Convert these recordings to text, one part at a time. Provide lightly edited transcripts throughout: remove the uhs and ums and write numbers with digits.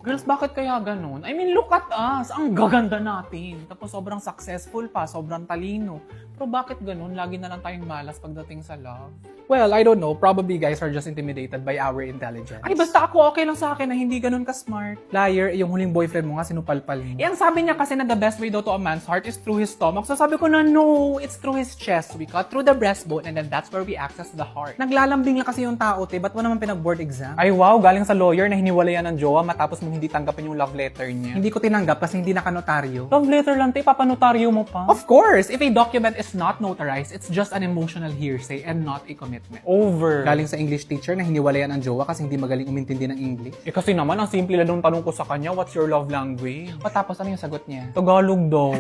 Girls, bakit kaya ganun? I mean, look at us. Ang gaganda natin. Tapos sobrang successful pa, sobrang talino. Pero bakit ganun? Lagi na lang tayong malas pagdating sa love. Well, I don't know. Probably guys are just intimidated by our intelligence. Ay, basta ako okay lang sa akin na hindi ganun ka-smart. Liar, yung huling boyfriend mo nga sinupalpal mo. Eh, ang sabi niya kasi na the best way daw to a man's heart is through his stomach. So sabi ko na, no, it's through his chest. We cut through the breastbone and then that's where we access the heart. Naglalambing lang kasi yung tao, te. Ba't mo naman pinag-board exam? Ay, wow, galing sa lawyer na hiniwalayan ng jowa matapos mong hindi tanggapin yung love letter niya. Hindi ko tinanggap kasi hindi nakanotaryo. Love letter lang, te, papanotaryo mo pa. Of course, if a document is not notarized, it's just an emotional hearsay and not a commitment. Over. Galing sa English teacher na hiniwalayan ang jowa kasi hindi magaling umintindi ng English. Eh kasi naman, ang simple lang nung tanong ko sa kanya, what's your love language? Patapos ano yung sagot niya? Tagalog daw.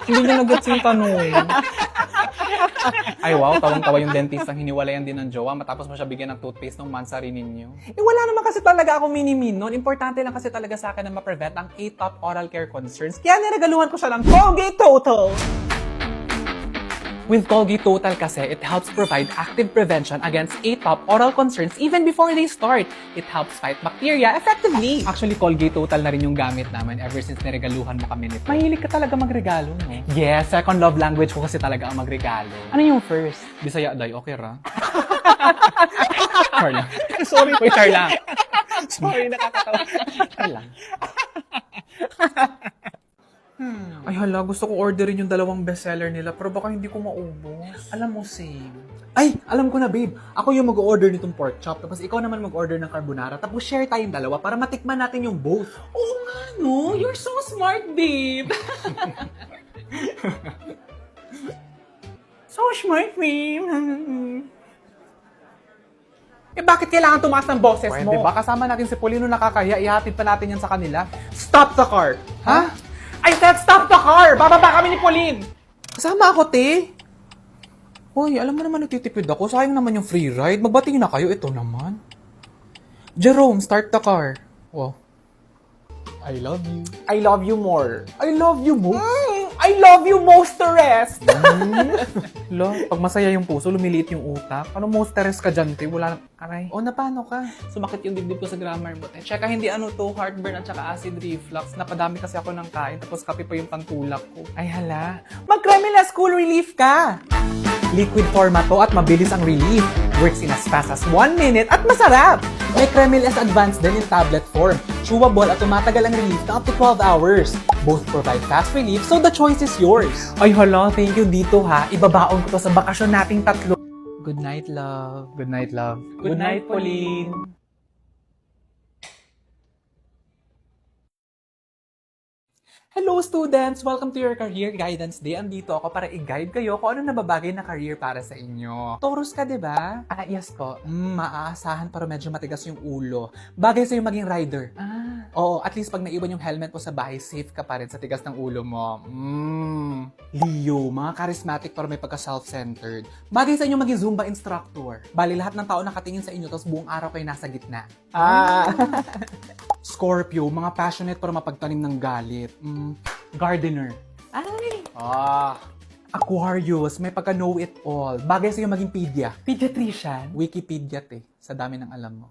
Hindi niya nag-gets yung tanong. Ay wow, tawang-tawa yung dentist ang hiniwalayan din ng jowa matapos mo siya bigyan ng toothpaste ng mansari ninyo. Eh wala naman kasi talaga ako mini-min nun. Importante lang kasi talaga sa akin na ma-prevent ang 8 top oral care concerns. Kaya niregaluhan ko siya ng Colgate Total! With Colgate Total kasi, it helps provide active prevention against atop oral concerns even before they start. It helps fight bacteria effectively. Actually, Colgate Total na rin yung gamit namin ever since niregaluhan mo kami nito. Mahilig ka talaga magregalo, no? Yes, second love language ko kasi talaga ang magregalo. Ano yung first? Bisaya day, okay ra? Char lang. Sorry Uy, char lang. Sorry, nakakatawa. Char lang. Ay hala, gusto ko orderin yung dalawang bestseller nila pero baka hindi ko maubos. Alam mo, same. Ay, alam ko na babe. Ako yung mag-order nitong pork chop tapos ikaw naman mag-order ng carbonara tapos share tayong dalawa para matikman natin yung both. Oo nga, no? You're so smart, babe. So smart, babe. Eh bakit kailangan tumaas ng boses Pwede mo? ba? Kasama natin si Polino nakakahiya. Ihatid pa natin yan sa kanila. Stop the car! Ha? I said stop the car! Bababa kami ni Pauline! Kasama ako, te. Hoy, alam mo naman nagtitipid ako. Sayang naman yung free ride. Magbati na kayo. Ito naman. Jerome, start the car. Wow. I love you. I love you more. I love you, boo. I love you most the rest! Lo, pag masaya yung puso, lumiliit yung utak. Ano mo stress ka dyan, te? Wala na... Aray. O, na paano ka? Sumakit yung dibdib ko sa grammar mo. Tsaka hindi ano to, heartburn at saka acid reflux. Napadami kasi ako ng kain, tapos kape pa yung pantulak ko. Ay, hala. Mag-Cremila School Relief ka! Liquid format to at mabilis ang relief. Works in as fast as 1 minute at masarap! May Cremil S Advanced din in tablet form. Chewable at tumatagal ang relief na up to 12 hours. Both provide fast relief, so the choice is yours. Ay hala, thank you dito ha. Ibabaon ko to sa bakasyon nating tatlo. Good night, love. Good night, love. Good night, Pauline. Hello students! Welcome to your Career Guidance Day. Andito ako para i-guide kayo kung ano nababagay na career para sa inyo. Taurus ka, di ba? Ah, yes po. Maaasahan pero medyo matigas yung ulo. Bagay sa'yo maging rider. Ah, Oo, at least pag naiwan yung helmet mo sa bahay, safe ka pa rin sa tigas ng ulo mo. Leo, mga charismatic pero may pagka-self-centered. Bagay sa inyo maging Zumba instructor. Bali, lahat ng tao nakatingin sa inyo tapos buong araw kayo nasa gitna. Scorpio, mga passionate pero mapagtanim ng galit. Gardener. ay, Aquarius, may pagka-know-it-all. Bagay sa'yo maging pedia. pediatrician. Wikipedia, sa dami ng alam mo.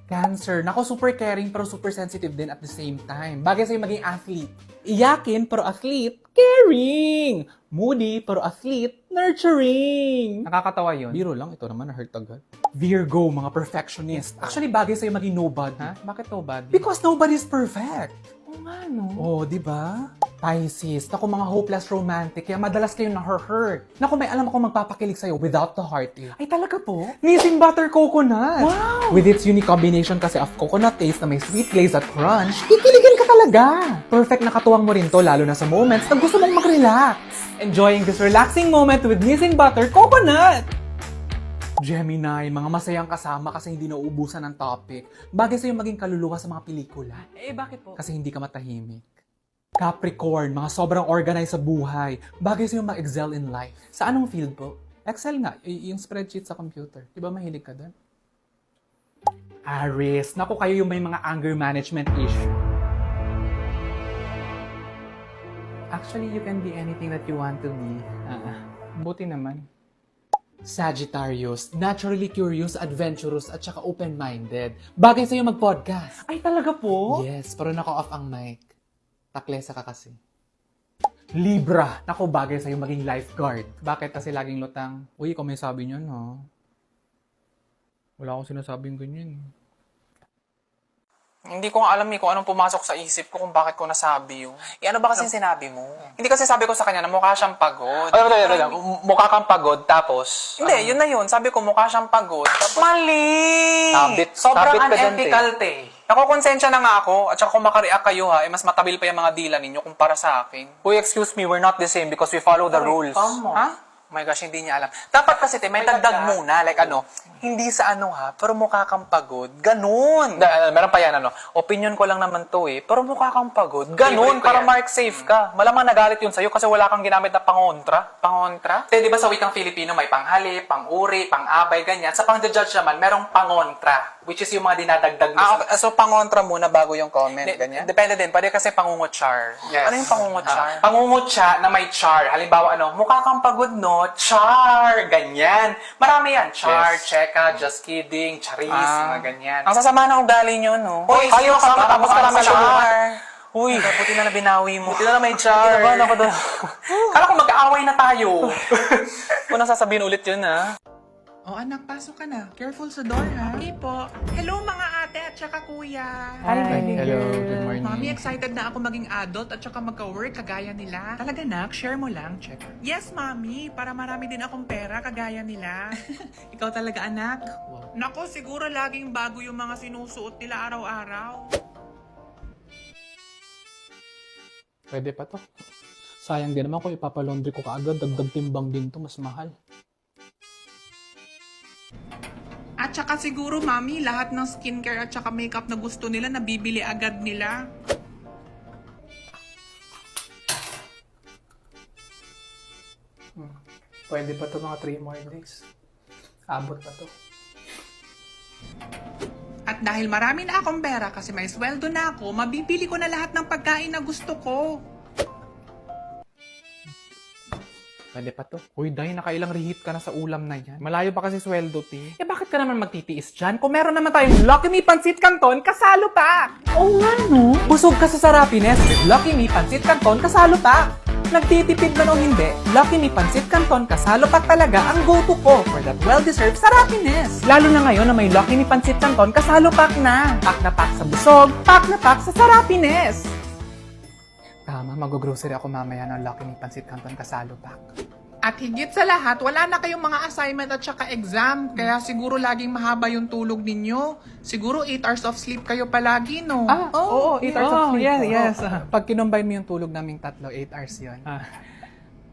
Cancer, nako super caring pero super sensitive din at the same time. Bagay sa'yo maging athlete. Iyakin pero athlete, caring. Moody pero athlete, nurturing. Nakakatawa yun. Biro lang, ito naman na-hurt agad. Virgo, mga perfectionist. Actually, bagay sa'yo maging nobody. Ha? Bakit to bad? Because nobody's perfect. Oo nga, no? Oh, di ba? Pisces, naku mga hopeless romantic, kaya madalas kayo na-hurt. Naku, may alam ako magpapakilig sa'yo without the heart eh. Ay, talaga po? Nissin Butter Coconut! Wow! With its unique combination kasi of coconut taste na may sweet glaze at crunch, kikiligin ka talaga! Perfect na katuwang mo rin to, lalo na sa moments na gusto mong mag-relax. Enjoying this relaxing moment with Nissin Butter Coconut! Gemini, mga masayang kasama kasi hindi nauubusan ng topic. Bagay sa'yo maging kaluluwa sa mga pelikula. Eh, bakit po? Kasi hindi ka matahimik. Capricorn, mga sobrang organized sa buhay. Bagay sa'yo mag-excel in life. Sa anong field po? Excel nga, yung spreadsheet sa computer. Di ba mahilig ka doon? Aries, naku kayo yung may mga anger management issue. Actually, you can be anything that you want to be. Buti naman. Sagittarius, naturally curious, adventurous, at saka open-minded. Bagay sa'yo mag-podcast. Ay, talaga po? Yes, pero naka-off ang mic. Taklesa ka kasi. Libra, naku, bagay sa'yo maging lifeguard. Bakit kasi laging lutang? Uy, ikaw may sabi niyan, ha? Wala akong sinasabing ganyan. Hindi ko nga alam kung anong pumasok sa isip ko kung bakit ko nasabi yun. Ano ba kasi sinabi mo? Hindi kasi sabi ko sa kanya na mukha siyang pagod. Mukha kang pagod, tapos... Hindi, yun na yun. Sabi ko mukha siyang pagod. Tapos, mali! Sobrang Sabit ka dyan, unethical, te. Nakukonsensya na nga ako. At saka kung makareact kayo ha, mas matabil pa yung mga dila ninyo kumpara sa akin. Uy, excuse me, we're not the same because we follow the rules. Ha? Oh my gosh, hindi niya alam. Dapat kasi, te, may dagdag muna. Like hindi sa pero mukha kang pagod. Ganun. Meron pa yan, Opinion ko lang naman to pero mukha kang pagod. Ganun, Favorite ko para yan. mark safe ka. Malamang nagalit yun sa'yo kasi wala kang ginamit na pangontra. Pangontra? Di ba sa wikang Filipino may panghali, pang-uri, pang-abay, ganyan. Sa pang-judge naman, merong pangontra, which is yung mga dinadagdag mo Okay. So, pangontra muna bago yung comment, ganyan? Depende din. Pwede kasi pangungot-char. Yes. Ano yung pangungot-char? Pangungutya na may char. Halimbawa, mukha kang pagod, no? Char! Ganyan. Marami yan. Char, Yes. cheka, just kidding, charis, mga ganyan. Ang sasama ng ugali nyo, no? Uy, ayaw ka tapos tapos marami marami char. Uy, Buti na binawi mo. buti na may char. Kinabahan ako doon. Kala ko mag-aaway na tayo. Kung nasasabihin ulit yun, ha? O anak, pasok ka na. Careful sa door, ha? Okay po. Hello mga ate at saka kuya. Hello, good morning. Mami, excited na ako maging adult at saka magka-work kagaya nila. Talaga nak, share mo lang. Check. Yes, mami. Para marami din akong pera kagaya nila. Ikaw talaga, anak. Nako, siguro laging bago yung mga sinusuot nila araw-araw. Pwede pa to. Sayang din naman kung ipapalaundry ko kaagad. Dagdag timbang din to, mas mahal. At saka siguro, mami, lahat ng skincare at saka makeup na gusto nila, nabibili agad nila. Pwede pa to mga 3 more days. Abot pa to. At dahil marami na akong pera kasi may sweldo na ako, mabibili ko na lahat ng pagkain na gusto ko. Pwede pa to. Uy, Day, nakailang reheat ka na sa ulam na yan. Malayo pa kasi sweldo, ti. Eh, bakit ka naman magtitiis dyan? Kung meron naman tayong Lucky Me Pancit Canton, kasalo pa! Oo nga, no? Busog ka sa sarapines with Lucky Me Pancit Canton, kasalo pa! Nagtitipid man o hindi, Lucky Me Pancit Canton, kasalo pa talaga ang go-to ko for that well-deserved sarapines. Lalo na ngayon na may Lucky Me Pancit Canton, kasalo pack na. Pack na pack sa busog, pack na pack sa sarapines. Tama, mag-grocery ako mamaya ng Lucky Me Pancit Canton, kasalo pack. At higit sa lahat, wala na kayong mga assignment at saka exam. Kaya siguro laging mahaba yung tulog ninyo. Siguro 8 hours of sleep kayo palagi, no? Oo, 8 hours of sleep. yes. Pag kinumbine mo yung tulog naming tatlo, 8 hours yun.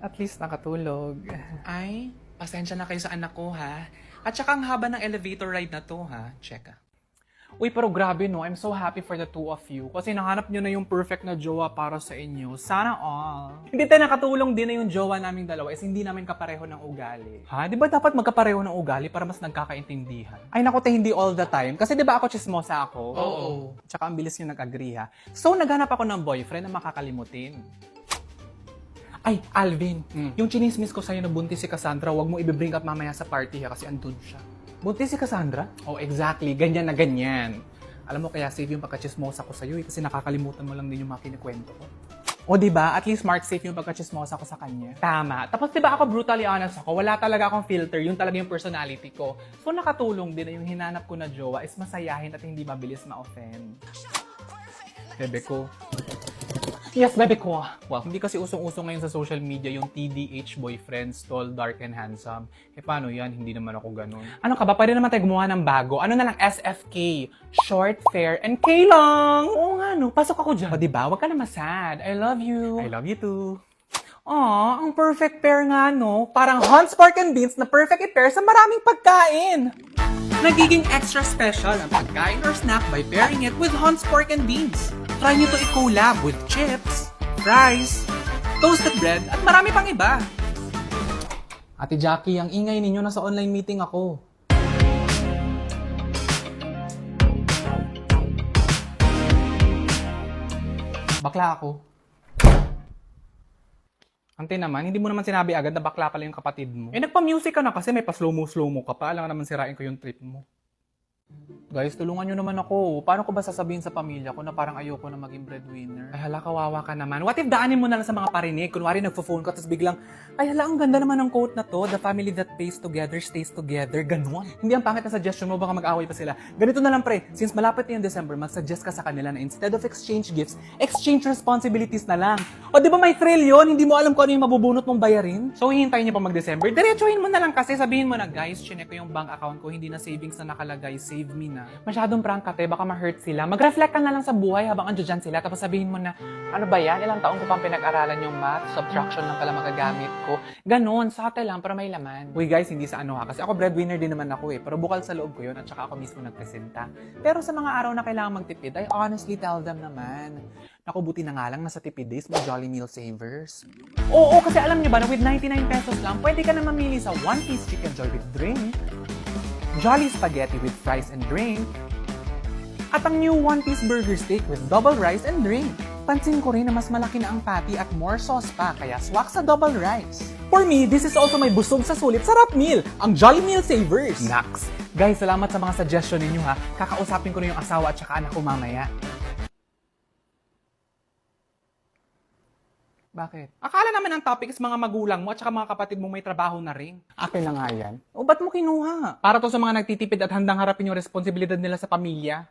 At least nakatulog. Ay, pasensya na kayo sa anak ko, ha? At saka ang haba ng elevator ride na to, ha? Check, Uy, pero grabe no, I'm so happy for the two of you. Kasi nahanap nyo na yung perfect na jowa para sa inyo. Sana all. Hindi tayo nakatulong din na yung jowa naming dalawa is hindi namin kapareho ng ugali. Ha? Di ba dapat magkapareho ng ugali para mas nagkakaintindihan? Ay naku, te, hindi all the time. Kasi di ba ako chismosa ako? Oo. Tsaka ang bilis nyo nag-agree ha. So, naghanap ako ng boyfriend na makakalimutin. Ay, Alvin, yung chinismis ko sa'yo na buntis si Cassandra, wag mo i-bring up mamaya sa party ha kasi andun siya. Buntis si Cassandra? Oh, exactly. Ganyan na ganyan. Alam mo, kaya safe yung pagkachismosa ko sa'yo kasi nakakalimutan mo lang din yung mga kinikwento ko. O, diba? At least mark safe yung pagkachismosa ko sa kanya. Tama. Tapos, diba ako brutally honest ako? Wala talaga akong filter. Yun talaga yung personality ko. So, nakatulong din na yung hinanap ko na jowa is masayahin at hindi mabilis ma-offend. Bebe ko. Yes, bebe ko. Well, hindi kasi usong-usong ngayon sa social media yung TDH boyfriends, tall, dark, and handsome. Eh, paano yan? Hindi naman ako ganun. Ano ka ba? Pwede naman tayo gumawa ng bago. Ano na lang? SFK. Short, fair, and K lang. Oo nga, no? Pasok ako dyan. O, diba? Huwag ka na masad. I love you. I love you too. Aw, ang perfect pair nga, no? Parang Hunt's Pork and Beans na perfect i-pair sa maraming pagkain. Nagiging extra special ang pagkain or snack by pairing it with Hunt's Pork and Beans. Try nyo to i-collab with chips, fries, toasted bread, at marami pang iba. Ate Jackie, ang ingay ninyo, nasa online meeting ako. Bakla ako. Ante naman, hindi mo naman sinabi agad na bakla pala yung kapatid mo. Eh, nagpa-music ka na kasi may pa-slow-mo ka pa. Alam ka naman sirain ko yung trip mo. Guys, tulungan nyo naman ako. Paano ko ba sasabihin sa pamilya ko na parang ayoko na maging breadwinner? Ay, hala, kawawa ka naman. What if daanin mo na lang sa mga parinig? Kunwari, nagpo-phone ka, tapos biglang, ay, hala, ang ganda naman ng quote na to. The family that pays together stays together. Ganon. Hindi ang pangit na suggestion mo, baka mag-away pa sila. Ganito na lang, pre. Since malapit na yung December, mag-suggest ka sa kanila na instead of exchange gifts, exchange responsibilities na lang. O, di ba may thrill yun? Hindi mo alam kung ano yung mabubunot mong bayarin? So, hihintayin niyo pa mag-December. Diretsuhin mo na lang kasi sabihin mo na, guys, chinek ko yung bank account ko, hindi na savings na nakalagay, save me na. Masyadong prank ka, te, baka ma-hurt sila. Mag-reflect ka na lang sa buhay habang andyan dyan sila, tapos sabihin mo na, ano ba yan? Ilang taon ko pang pinag-aralan yung math, subtraction lang pala magagamit ko. Ganon, sate lang para may laman. Uy guys, hindi sa ano ha, kasi ako breadwinner din naman ako eh, pero bukal sa loob ko yun at saka ako mismo nagpresenta. Pero sa mga araw na kailangan magtipid, I honestly tell them naman. Naku, buti na nga lang nasa tipid days may Jolly Meal Savers. Oo, kasi alam nyo ba na with 99 pesos lang, pwede ka na mamili sa One Piece Chicken Joy with drink, Jolly Spaghetti with fries and drink, at ang new One Piece Burger Steak with double rice and drink. Pansin ko rin na mas malaki na ang patty at more sauce pa, kaya swak sa double rice. For me, this is also my busog sa sulit sarap meal, ang Jolly Meal Savers. Naks! Guys, salamat sa mga suggestion ninyo ha. Kakausapin ko na yung asawa at saka anak ko mamaya. Bakit? Akala naman ang topic is mga magulang mo at saka mga kapatid mo may trabaho na rin. Akin na nga yan. O ba't mo kinuha? Para to sa mga nagtitipid at handang harapin yung responsibilidad nila sa pamilya.